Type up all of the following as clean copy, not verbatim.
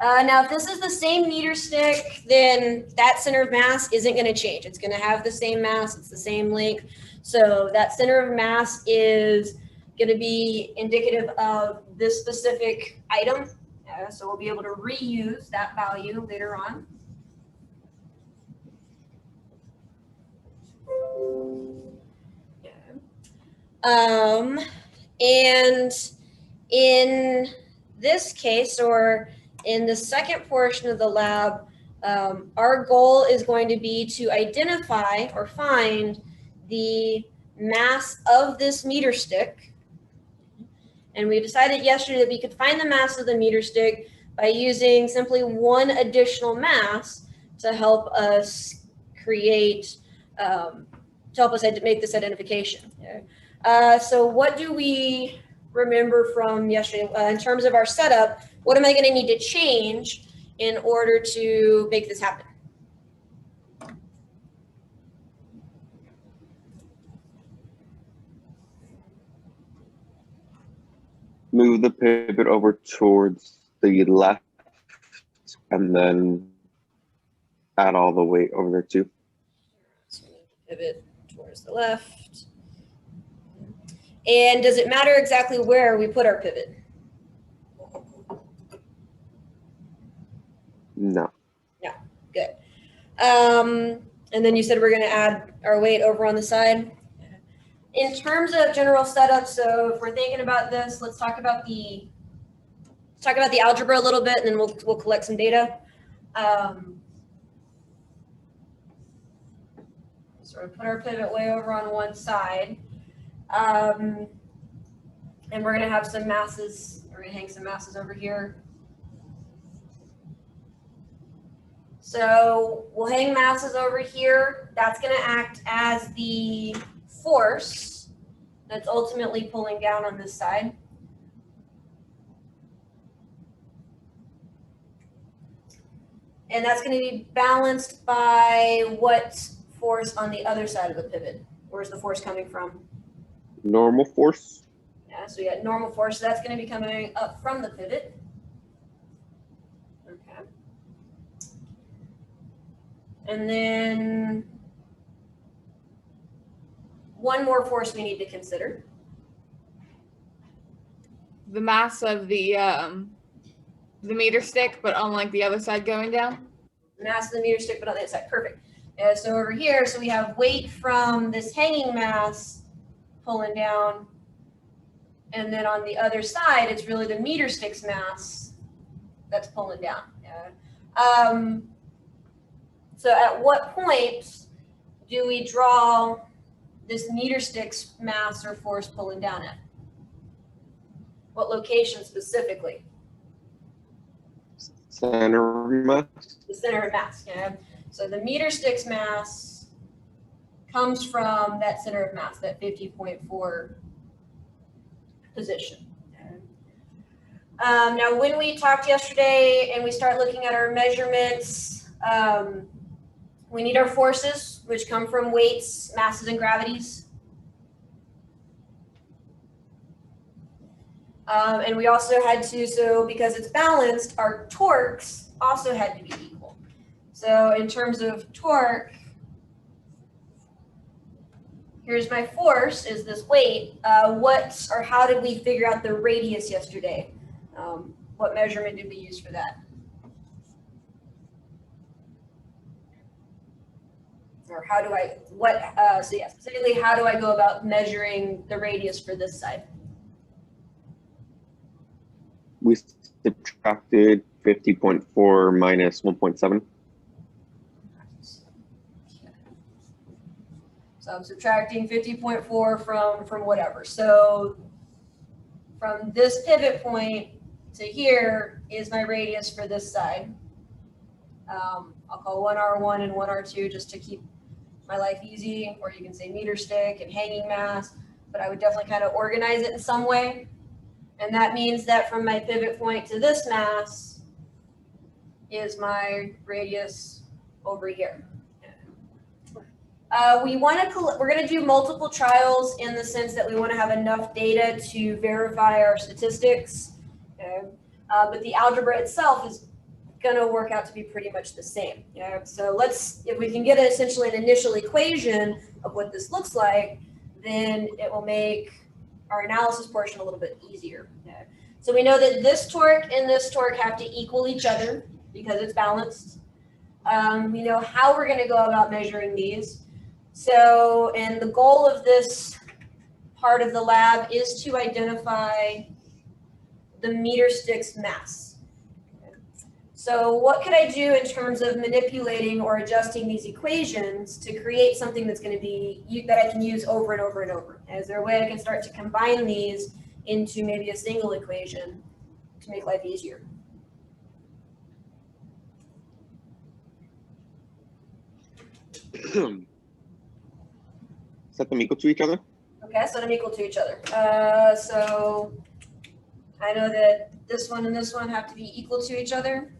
Now, if this is the same meter stick, then that center of mass isn't going to change. It's going to have the same mass. It's the same length. So that center of mass is going to be indicative of this specific item. So we'll be able to reuse that value later on. And in this case, or in the second portion of the lab, our goal is going to be to identify or find the mass of this meter stick. And we decided yesterday that we could find the mass of the meter stick by using simply one additional mass to help us create, to help us make this identification. So what do we remember from yesterday in terms of our setup? What am I going to need to change in order to make this happen? Move the pivot over towards the left and then add all the weight over there too. So pivot towards the left. And does it matter exactly where we put our pivot? No. No, good. And then you said we're going to add our weight over on the side. In terms of general setup, so if we're thinking about this, let's talk about the algebra a little bit, and then we'll collect some data. So we're going to put our pivot way over on one side. And we're going to have some masses, we're going to hang some masses over here. So we'll hang masses over here. That's going to act as the force that's ultimately pulling down on this side. And that's going to be balanced by what force on the other side of the pivot? Where's the force coming from? Normal force. Yeah, so we got normal force. So that's going to be coming up from the pivot. Okay. And then one more force we need to consider. The mass of the meter stick, but on like the other side going down. Mass of the meter stick, but on the other side. Perfect. So over here, so we have weight from this hanging mass pulling down. And then on the other side, it's really the meter stick's mass that's pulling down. So at what point do we draw this meter stick's mass or force pulling down at? What location specifically? Center of mass. The center of mass. Yeah. So the meter stick's mass comes from that center of mass, that 50.4 position. Now, when we talked yesterday and we start looking at our measurements, we need our forces, which come from weights, masses, and gravities. And we also had to, so because it's balanced, our torques also had to be equal. So in terms of torque, here's my force, is this weight. What or how did we figure out the radius yesterday? What measurement did we use for that? Or how do I, so yeah, specifically, how do I go about measuring the radius for this side? We subtracted 50.4 minus 1.7. So I'm subtracting 50.4 from whatever. So from this pivot point to here is my radius for this side. I'll call one R1 and one R2 just to keep my life easy, or you can say meter stick and hanging mass, but I would definitely kind of organize it in some way. And that means that from my pivot point to this mass is my radius over here. We're going to do multiple trials in the sense that we want to have enough data to verify our statistics. Okay? But the algebra itself is going to work out to be pretty much the same. So if we can get essentially an initial equation of what this looks like, then it will make our analysis portion a little bit easier. So we know that this torque and this torque have to equal each other because it's balanced. We know how we're going to go about measuring these. So, and the goal of this part of the lab is to identify the meter stick's mass. So what could I do in terms of manipulating or adjusting these equations to create something that's going to be, that I can use over and over and over? Is there a way I can start to combine these into maybe a single equation to make life easier? Set them equal to each other? Okay, set them equal to each other. So I know that this one and this one have to be equal to each other.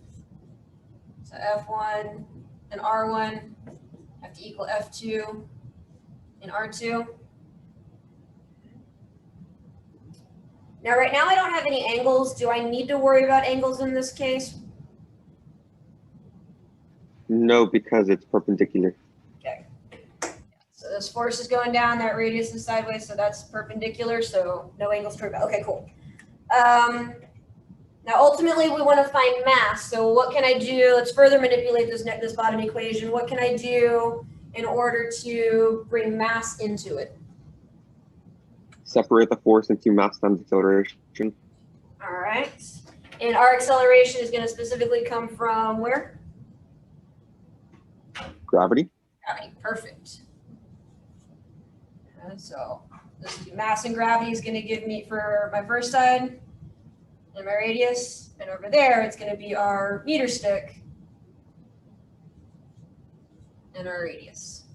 So F1 and R1 have to equal F2 and R2. Now, right now I don't have any angles. Do I need to worry about angles in this case? No, because it's perpendicular. Okay. So this force is going down, that radius is sideways, so that's perpendicular, so no angles to worry about. Okay, cool. Now, ultimately, we want to find mass. So what can I do? Let's further manipulate this bottom equation. What can I do in order to bring mass into it? Separate the force into mass times acceleration. All right. And our acceleration is going to specifically come from where? Gravity. Gravity. Perfect. And so this mass and gravity is going to give me for my first side and my radius. And over there, it's going to be our meter stick and our radius.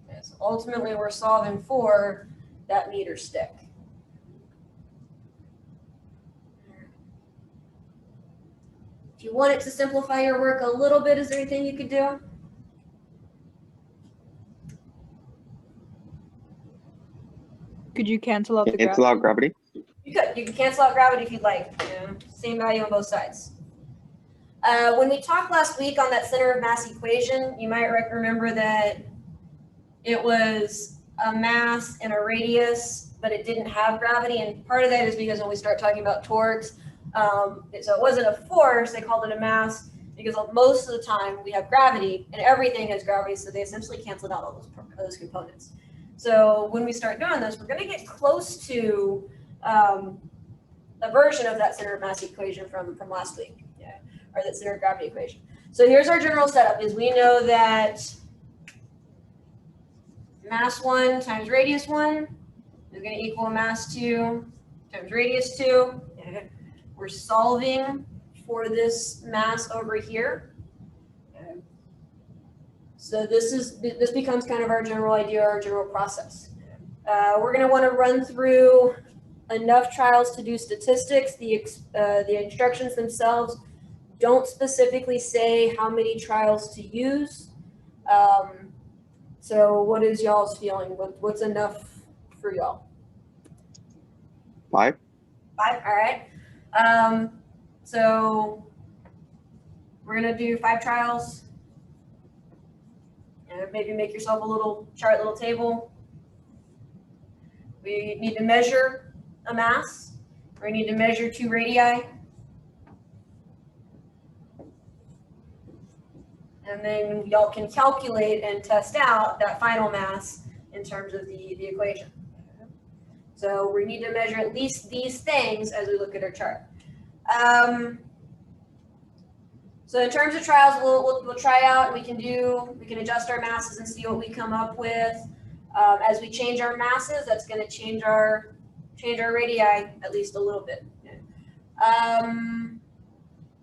Okay, so ultimately, we're solving for that meter stick. If you want it to simplify your work a little bit, is there anything you could do? Could you cancel out the Cancel out gravity. You could. You can cancel out gravity if you'd like. Same value on both sides. When we talked last week on that center of mass equation, you might remember that it was a mass and a radius, but it didn't have gravity. And part of that is because when we start talking about torques, so it wasn't a force, they called it a mass, because most of the time we have gravity and everything has gravity, so they essentially canceled out all those components. So when we start doing this, we're going to get close to a version of that center of mass equation from last week, or that center of gravity equation. So here's our general setup: is we know that mass 1 times radius 1 is going to equal mass 2 times radius 2. We're solving for this mass over here. So this becomes kind of our general idea, our general process. We're going to want to run through enough trials to do statistics. The instructions themselves don't specifically say how many trials to use. So what is y'all's feeling? What's enough for y'all? 5. 5, all right. So we're gonna do 5 trials. And maybe make yourself a little chart, little table. We need to measure a mass. We need to measure 2 radii. And then y'all can calculate and test out that final mass in terms of the equation. So we need to measure at least these things as we look at our chart. So in terms of trials, we'll try out. We can adjust our masses and see what we come up with. As we change our masses, that's going to change our radii at least a little bit.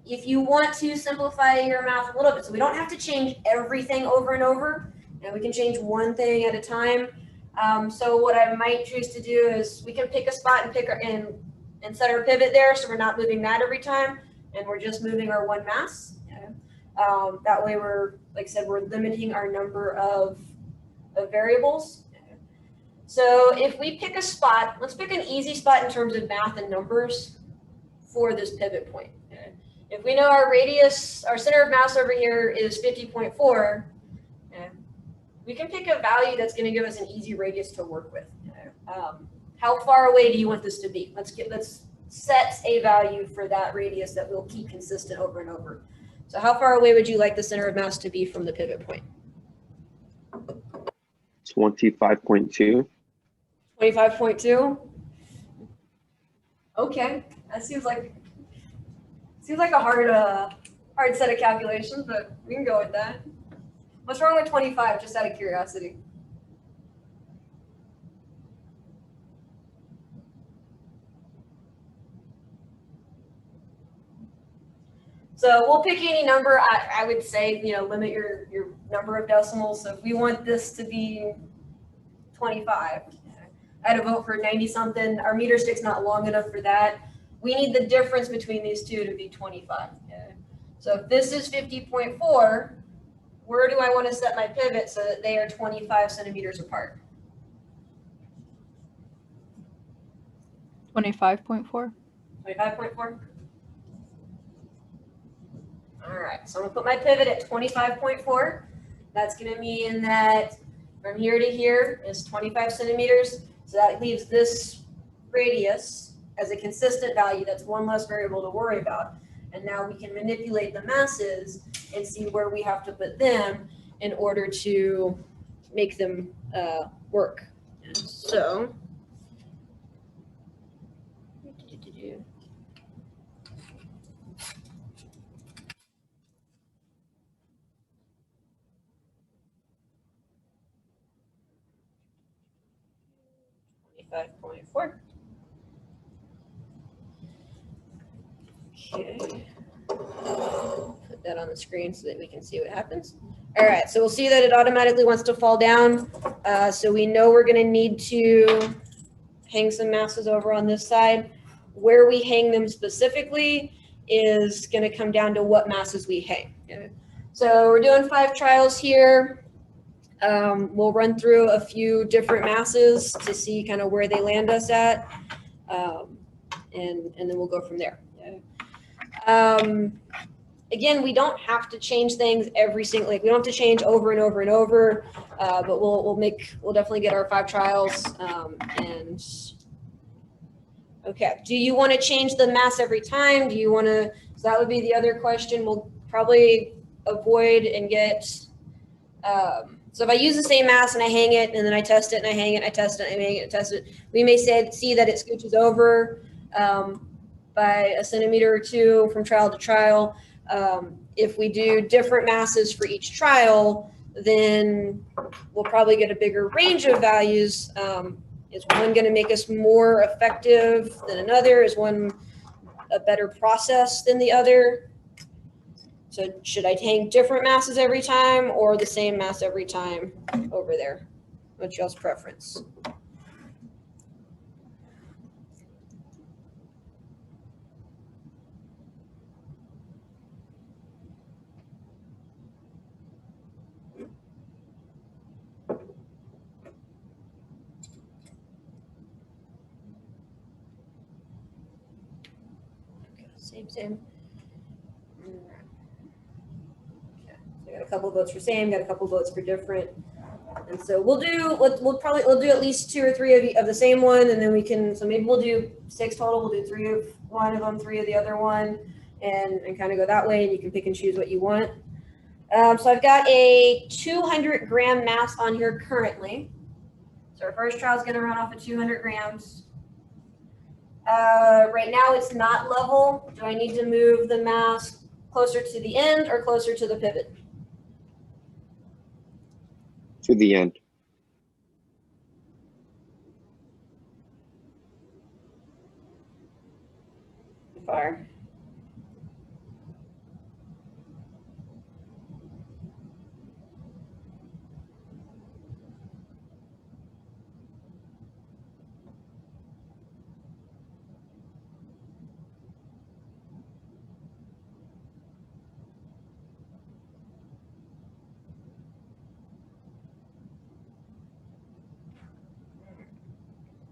If you want to simplify your math a little bit, so we don't have to change everything over and over, and we can change one thing at a time. So what I might choose to do is we can pick a spot and set our pivot there, so we're not moving that every time, and we're just moving our one mass. That way we're, like I said, we're limiting our number of variables. So if we pick a spot, let's pick an easy spot in terms of math and numbers for this pivot point. if we know our radius, our center of mass over here is 50.4, we can pick a value that's going to give us an easy radius to work with. How far away do you want this to be? Let's set a value for that radius that we'll keep consistent over and over. So how far away would you like the center of mass to be from the pivot point? 25.2. 25.2? Okay, that seems like a hard set of calculations, but we can go with that. What's wrong with 25, just out of curiosity? So we'll pick any number. I would say, limit your number of decimals. So if we want this to be 25, I had to vote for 90 something. Our meter stick's not long enough for that. We need the difference between these two to be 25. Okay? So if this is 50.4, where do I want to set my pivot so that they are 25 centimeters apart? 25.4. 25.4? All right, so I'm gonna put my pivot at 25.4. That's gonna mean that from here to here is 25 centimeters. So that leaves this radius as a consistent value. That's one less variable to worry about. And now we can manipulate the masses and see where we have to put them in order to make them work. So, .4. Okay. Put that on the screen so that we can see what happens. All right, so we'll see that it automatically wants to fall down. So we know we're going to need to hang some masses over on this side. Where we hang them specifically is going to come down to what masses we hang. Okay. So we're doing 5 trials here. We'll run through a few different masses to see kind of where they land us at, and then we'll go from there. Again, we don't have to change things every single, we don't have to change over and over and over, but we'll definitely get our 5 trials. And okay, do you want to change the mass every time? Do you want to? So that would be the other question. We'll probably avoid and get. So if I use the same mass and I hang it and then I test it and I hang it, and I test it, and I hang it, and test it, we may see that it scooches over by a centimeter or 2 from trial to trial. If we do different masses for each trial, then we'll probably get a bigger range of values. Is one going to make us more effective than another? Is one a better process than the other? So should I hang different masses every time or the same mass every time over there? What's y'all's preference? Same. Okay. So I got a couple votes for same, got a couple votes for different. And so we'll do at least 2 or 3 of the same one, and then we can, so maybe we'll do 6 total. We'll do 3 of one of them, 3 of the other one, and kind of go that way, and you can pick and choose what you want. So I've got a 200 gram mass on here currently. So our first trial is going to run off of 200 grams. Right now it's not level. Do I need to move the mass closer to the end or closer to the pivot? To the end. Far.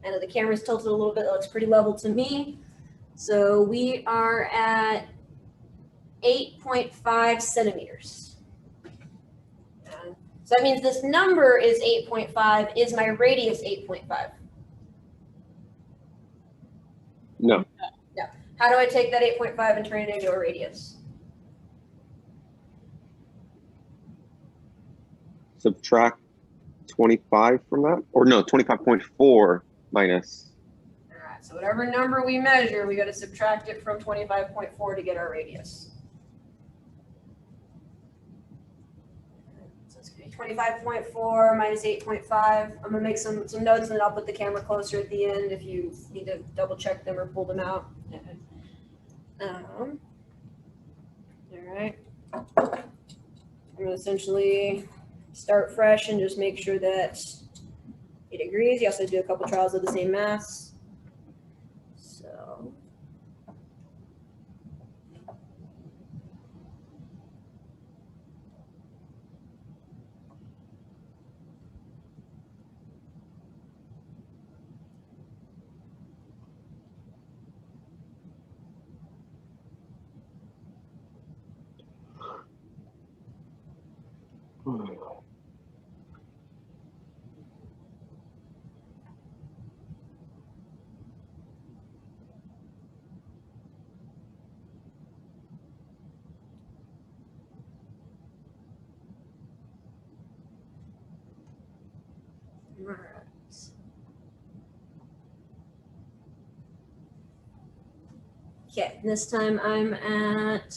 I know the camera's tilted a little bit. It looks pretty level to me. So we are at 8.5 centimeters. So that means this number is 8.5. Is my radius 8.5? No. How do I take that 8.5 and turn it into a radius? Subtract 25 from that? Or no, 25.4 minus. All right, so whatever number we measure, we got to subtract it from 25.4 to get our radius. So it's going to be 25.4 minus 8.5. I'm going to make some notes, and then I'll put the camera closer at the end if you need to double check them or pull them out. All right. I'm going to essentially start fresh and just make sure that it agrees. You also do a couple trials of the same mass. So. All right. Okay, this time I'm at,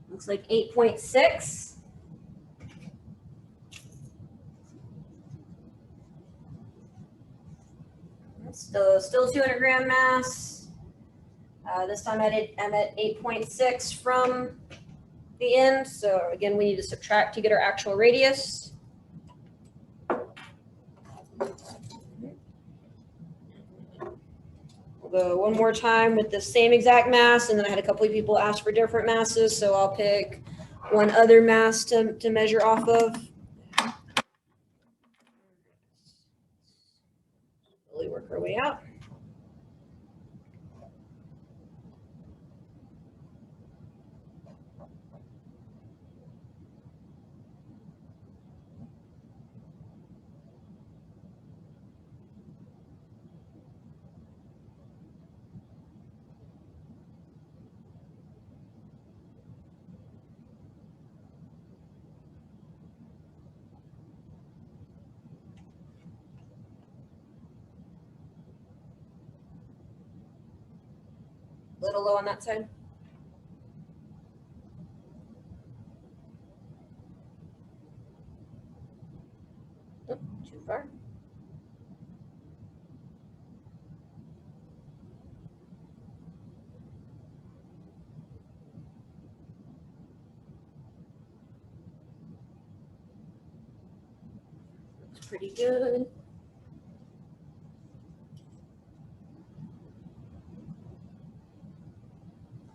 looks like 8.6. Still 200 gram mass. This time I'm at 8.6 from the end. So again, we need to subtract to get our actual radius. We'll go one more time with the same exact mass, and then I had a couple of people ask for different masses, so I'll pick one other mass to measure off of. Slowly work our way out. A little low on that side. Oh, too far. Looks pretty good.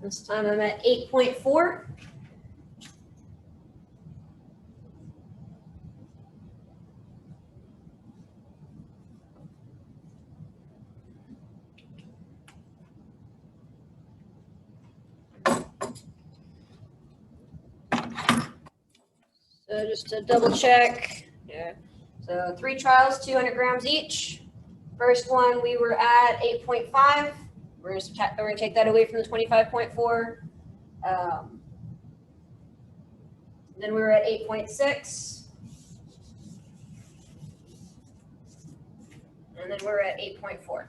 This time I'm at 8.4. So just to double check, yeah. So 3 trials, 200 grams each. First one, we were at 8.5. We're gonna take that away from the 25.4. Then we were at 8.6. And then we're at 8.4.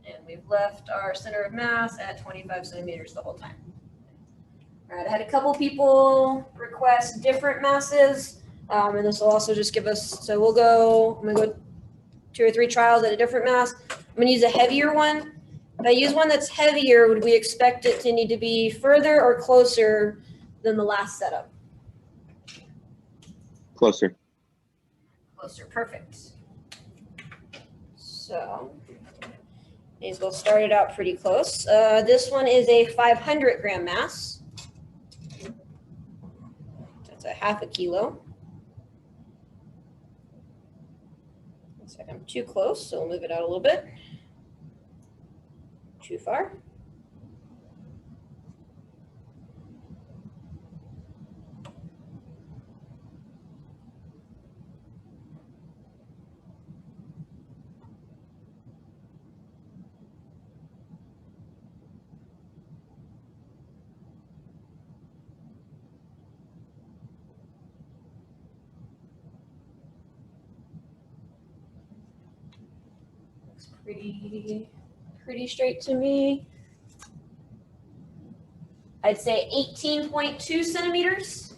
And we've left our center of mass at 25 centimeters the whole time. All right, I had a couple people request different masses, and this will also just give us, so I'm gonna go 2 or 3 trials at a different mass. I'm gonna use a heavier one. If I use one that's heavier, would we expect it to need to be further or closer than the last setup? Closer. Closer, perfect. So, these will start it out pretty close. This one is a 500 gram mass. That's a half a kilo. too close, so we'll move it out a little bit. Too far. Looks pretty straight to me. I'd say 18.2 centimeters.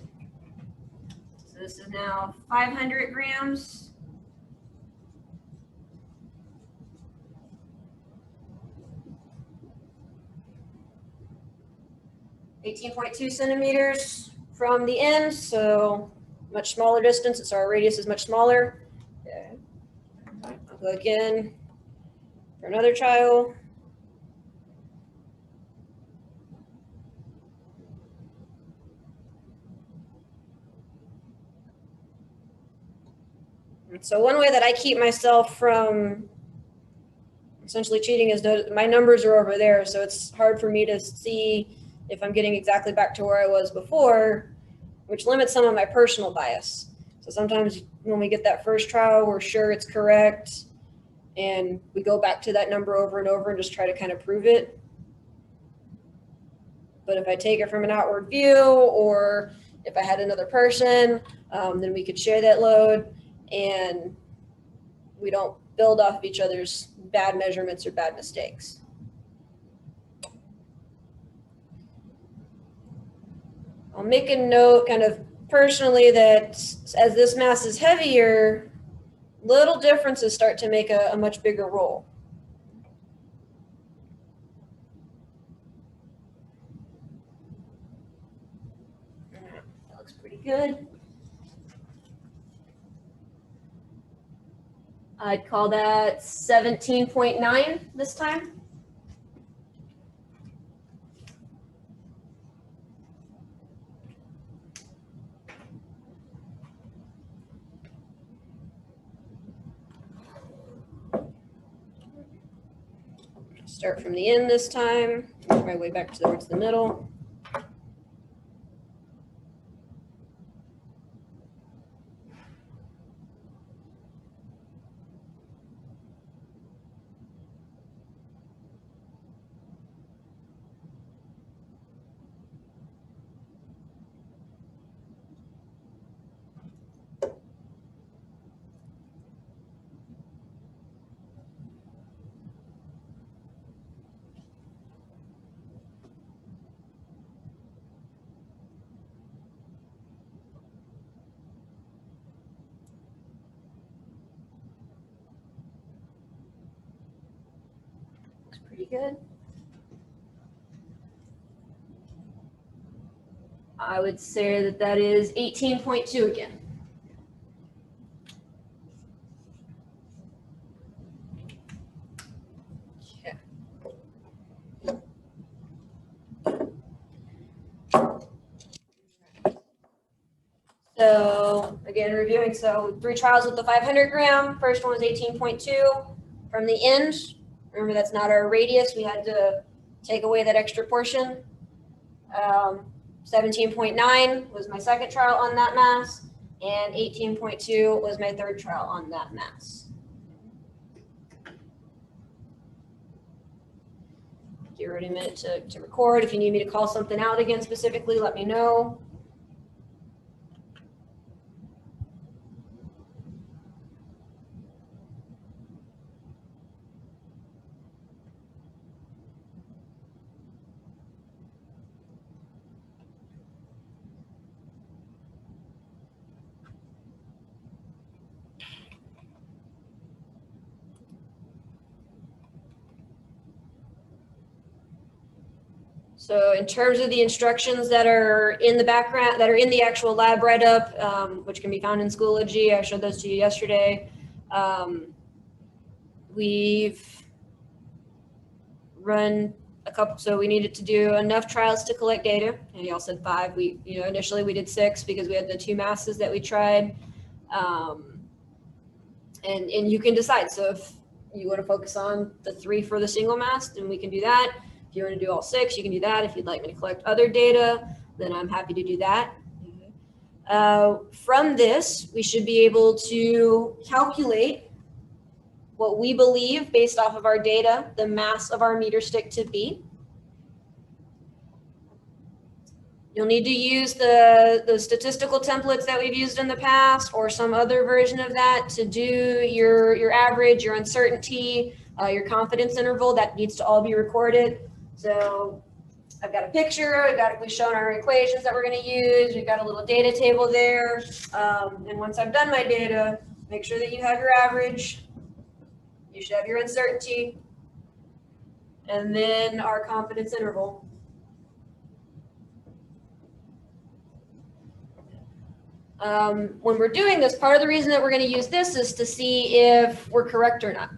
So this is now 500 grams. (18.2 centimeters from the end, so much smaller distance, so our radius is much smaller. Okay. I'll go again for another child. So one way that I keep myself from essentially cheating is my numbers are over there, so it's hard for me to see if I'm getting exactly back to where I was before, which limits some of my personal bias. So sometimes when we get that first trial, we're sure it's correct, and we go back to that number over and over and just try to kind of prove it. But if I take it from an outward view, or if I had another person, then we could share that load, and we don't build off of each other's bad measurements or bad mistakes. I'll make a note kind of personally that as this mass is heavier, little differences start to make a much bigger role. That looks pretty good. I'd call that 17.9 this time. Start from the end this time, work my way back towards the middle. Pretty good. I would say that that is 18.2 again. Okay. So again, reviewing, so 3 trials with the 500 gram. First one was 18.2 from the end. Remember, that's not our radius. We had to take away that extra portion. 17.9 was my second trial on that mass, and 18.2 was my third trial on that mass. Give it a minute to record. If you need me to call something out again specifically, let me know. So in terms of the instructions that are in the background, that are in the actual lab write-up, which can be found in Schoology, I showed those to you yesterday. We've run a couple, so we needed to do enough trials to collect data. And y'all said 5. Initially we did 6 because we had the 2 masses that we tried. And you can decide. So if you want to focus on the 3 for the single mast, then we can do that. If you want to do all 6, you can do that. If you'd like me to collect other data, then I'm happy to do that. From this, we should be able to calculate what we believe, based off of our data, the mass of our meter stick to be. You'll need to use the statistical templates that we've used in the past, or some other version of that, to do your average, your uncertainty, your confidence interval. That needs to all be recorded. So I've got a picture, we've shown our equations that we're going to use, we've got a little data table there. And once I've done my data, make sure that you have your average, you should have your uncertainty, and then our confidence interval. When we're doing this, part of the reason that we're going to use this is to see if we're correct or not.